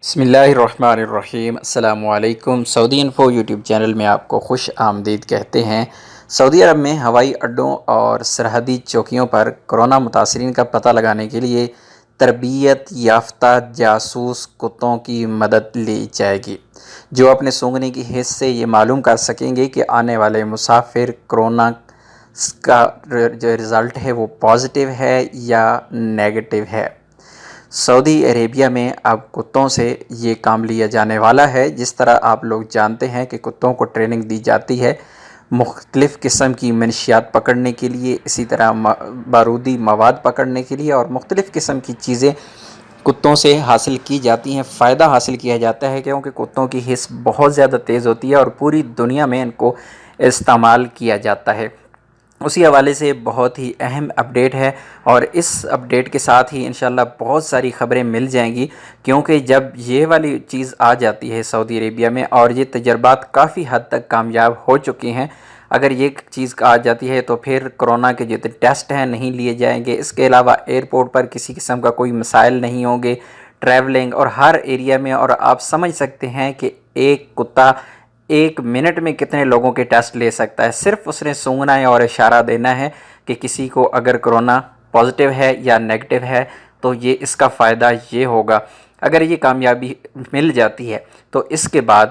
بسم اللہ الرحمن الرحیم۔ السلام علیکم۔ سعودی انفو یوٹیوب چینل میں آپ کو خوش آمدید کہتے ہیں۔ سعودی عرب میں ہوائی اڈوں اور سرحدی چوکیوں پر کرونا متاثرین کا پتہ لگانے کے لیے تربیت یافتہ جاسوس کتوں کی مدد لی جائے گی، جو اپنے سونگھنے کی حس سے یہ معلوم کر سکیں گے کہ آنے والے مسافر کرونا کا جو رزلٹ ہے وہ پازیٹیو ہے یا نیگیٹو ہے۔ سعودی عربیہ میں اب کتوں سے یہ کام لیا جانے والا ہے۔ جس طرح آپ لوگ جانتے ہیں کہ کتوں کو ٹریننگ دی جاتی ہے مختلف قسم کی منشیات پکڑنے کے لیے، اسی طرح بارودی مواد پکڑنے کے لیے، اور مختلف قسم کی چیزیں کتوں سے حاصل کی جاتی ہیں، فائدہ حاصل کیا جاتا ہے، کیونکہ کتوں کی حس بہت زیادہ تیز ہوتی ہے اور پوری دنیا میں ان کو استعمال کیا جاتا ہے۔ اسی حوالے سے بہت ہی اہم اپڈیٹ ہے، اور اس اپڈیٹ کے ساتھ ہی انشاءاللہ بہت ساری خبریں مل جائیں گی، کیونکہ جب یہ والی چیز آ جاتی ہے سعودی عربیہ میں، اور یہ تجربات کافی حد تک کامیاب ہو چکی ہیں، اگر یہ چیز آ جاتی ہے تو پھر کرونا کے جتنے ٹیسٹ ہیں نہیں لیے جائیں گے۔ اس کے علاوہ ایئرپورٹ پر کسی قسم کا کوئی مسائل نہیں ہوں گے، ٹریولنگ اور ہر ایریا میں، اور آپ سمجھ سکتے ہیں کہ ایک کتا ایک منٹ میں کتنے لوگوں کے ٹیسٹ لے سکتا ہے۔ صرف اس نے سونگنا ہے اور اشارہ دینا ہے کہ کسی کو اگر کرونا پازیٹیو ہے یا نیگیٹو ہے، تو یہ اس کا فائدہ یہ ہوگا۔ اگر یہ کامیابی مل جاتی ہے تو اس کے بعد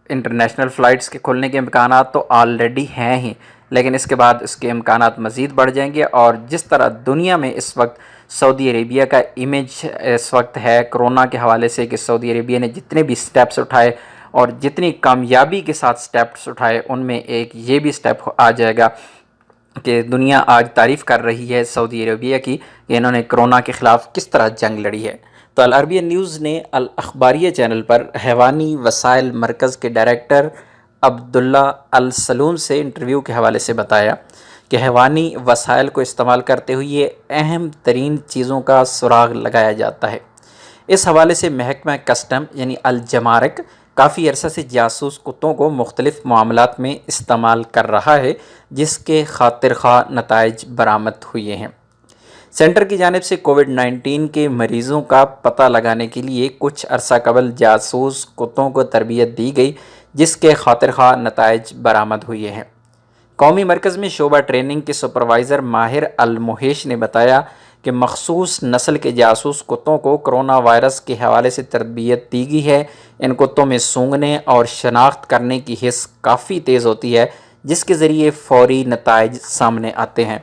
انٹرنیشنل فلائٹس کے کھلنے کے امکانات تو آلریڈی ہیں ہی، لیکن اس کے بعد اس کے امکانات مزید بڑھ جائیں گے۔ اور جس طرح دنیا میں اس وقت سعودی عربیہ کا امیج اس وقت ہے کرونا کے حوالے سے، کہ سعودی عربیہ نے جتنے بھی سٹیپس اٹھائے اور جتنی کامیابی کے ساتھ سٹیپس اٹھائے، ان میں ایک یہ بھی سٹیپ آ جائے گا کہ دنیا آج تعریف کر رہی ہے سعودی عربیہ کی کہ انہوں نے کرونا کے خلاف کس طرح جنگ لڑی ہے۔ تو العربیہ نیوز نے الاخباریہ چینل پر حیوانی وسائل مرکز کے ڈائریکٹر عبداللہ السلون سے انٹرویو کے حوالے سے بتایا کہ حیوانی وسائل کو استعمال کرتے ہوئے اہم ترین چیزوں کا سراغ لگایا جاتا ہے۔ اس حوالے سے محکمہ کسٹم یعنی الجمارک کافی عرصہ سے جاسوس کتوں کو مختلف معاملات میں استعمال کر رہا ہے، جس کے خاطر خواہ نتائج برآمد ہوئے ہیں۔ سینٹر کی جانب سے کووڈ-19 کے مریضوں کا پتہ لگانے کے لیے کچھ عرصہ قبل جاسوس کتوں کو تربیت دی گئی، جس کے خاطر خواہ نتائج برآمد ہوئے ہیں۔ قومی مرکز میں شعبہ ٹریننگ کے سپروائزر ماہر الموحش نے بتایا کہ مخصوص نسل کے جاسوس کتوں کو کرونا وائرس کے حوالے سے تربیت دی گئی ہے۔ ان کتوں میں سونگھنے اور شناخت کرنے کی حس کافی تیز ہوتی ہے، جس کے ذریعے فوری نتائج سامنے آتے ہیں۔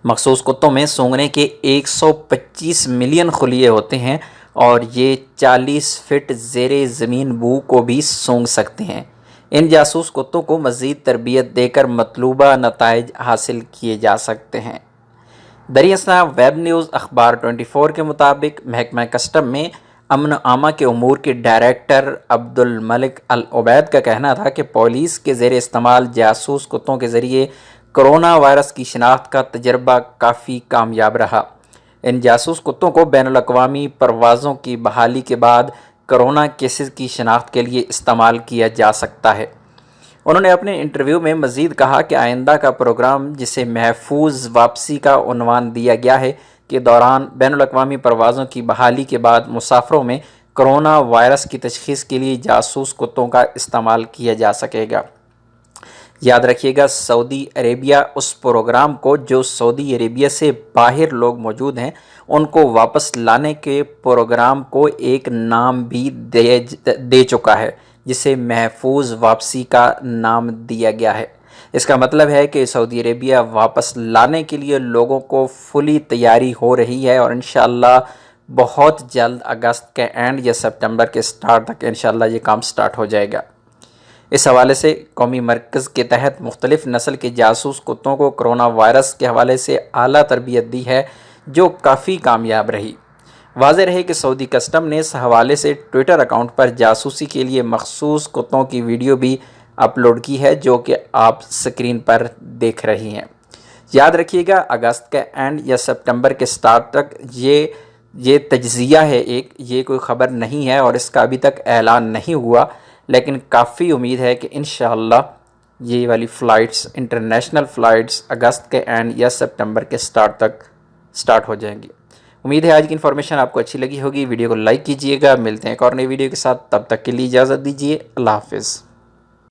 مخصوص کتوں میں سونگھنے کے 125 ملین خلیے ہوتے ہیں، اور یہ 40 فٹ زیر زمین بو کو بھی سونگھ سکتے ہیں۔ ان جاسوس کتوں کو مزید تربیت دے کر مطلوبہ نتائج حاصل کیے جا سکتے ہیں۔ دریں ویب نیوز اخبار 24 کے مطابق محکمہ کسٹم میں امن عامہ کے امور کے ڈائریکٹر عبدالملک العبید کا کہنا تھا کہ پولیس کے زیر استعمال جاسوس کتوں کے ذریعے کرونا وائرس کی شناخت کا تجربہ کافی کامیاب رہا۔ ان جاسوس کتوں کو بین الاقوامی پروازوں کی بحالی کے بعد کرونا کیسز کی شناخت کے لیے استعمال کیا جا سکتا ہے۔ انہوں نے اپنے انٹرویو میں مزید کہا کہ آئندہ کا پروگرام، جسے محفوظ واپسی کا عنوان دیا گیا ہے، کے دوران بین الاقوامی پروازوں کی بحالی کے بعد مسافروں میں کرونا وائرس کی تشخیص کے لیے جاسوس کتوں کا استعمال کیا جا سکے گا۔ یاد رکھیے گا، سعودی عربیہ اس پروگرام کو، جو سعودی عربیہ سے باہر لوگ موجود ہیں ان کو واپس لانے کے پروگرام کو ایک نام بھی دے چکا ہے، جسے محفوظ واپسی کا نام دیا گیا ہے۔ اس کا مطلب ہے کہ سعودی عربیہ واپس لانے کے لیے لوگوں کو فلی تیاری ہو رہی ہے، اور انشاءاللہ بہت جلد اگست کے اینڈ یا سپٹمبر کے سٹارٹ تک انشاءاللہ یہ کام سٹارٹ ہو جائے گا۔ اس حوالے سے قومی مرکز کے تحت مختلف نسل کے جاسوس کتوں کو کرونا وائرس کے حوالے سے اعلیٰ تربیت دی ہے، جو کافی کامیاب رہی۔ واضح رہے کہ سعودی کسٹم نے اس حوالے سے ٹویٹر اکاؤنٹ پر جاسوسی کے لیے مخصوص کتوں کی ویڈیو بھی اپلوڈ کی ہے، جو کہ آپ سکرین پر دیکھ رہی ہیں۔ یاد رکھیے گا، اگست کے اینڈ یا سپٹمبر کے سٹارٹ تک یہ تجزیہ ہے، یہ کوئی خبر نہیں ہے، اور اس کا ابھی تک اعلان نہیں ہوا، لیکن کافی امید ہے کہ انشاءاللہ یہ والی فلائٹس، انٹرنیشنل فلائٹس، اگست کے اینڈ یا سپٹمبر کے سٹارٹ تک سٹارٹ ہو جائیں گی۔ امید ہے آج کی انفارمیشن آپ کو اچھی لگی ہوگی، ویڈیو کو لائک کیجیے گا، ملتے ہیں ایک اور نئی ویڈیو کے ساتھ، تب تک کے لیے اجازت دیجیے، اللہ حافظ۔